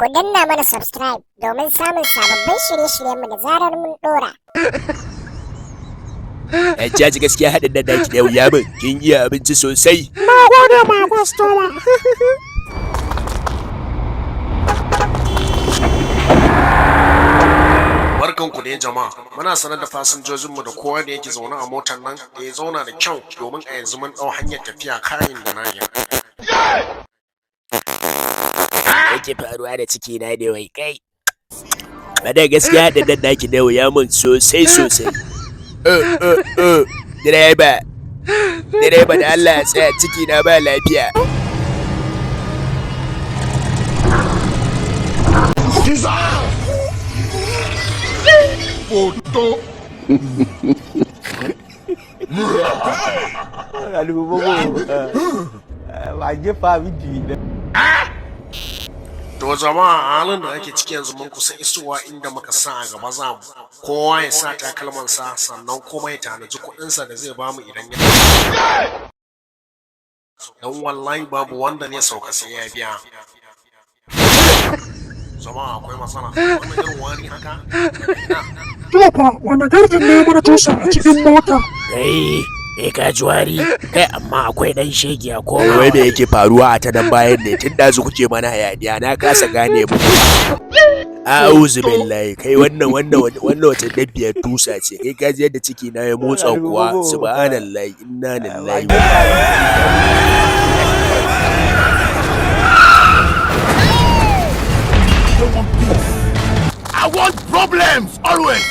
Ku danna mana subscribe domin samun sababbin shirye-shiryenmu da zarar mun ɗora. Jaji gaskiya haɗin nan daki da yau ya min kin iya abinci sosai. Na gode ma kwastoma. Barkanku ne jama'a, muna sanar da fasinjojinmu da kowa da yake zaune a motar nan da ya zauna da kyau domin a yanzu mun ɗau hanyar tafiya kayan da na Yake faruwa da ciki na da wai kai. Bada gaskiya haɗin nan daki da yau ya min sosai. Direba da Allah ya tsaya ciki na ba lafiya. Foto. To jama'a halin da ake ciki yanzu mun kusa isowa inda muka sa a gaba za mu. Kowa ya sa takalmansa sannan kuma ya tanaji kuɗinsa da zai bamu idan ya don wallahi babu wanda ne sauka sai ya biya. Jama'a akwai matsala. Wannan irin wani haka? Tofa, wani gardin ne mana tusa a cikin mota. Kai ka ji wari? Kai amma akwai ɗan shege a kowa. Wai me yake faruwa a ta nan bayan ne tun da kuke mana hayaniya na kasa gane mu. A'udhu billahi kai wannan wata dabbiyar tusa ce. Kai ka ji yadda ciki na ya motsa kuwa subhanallahi inna lillahi. I want problems always.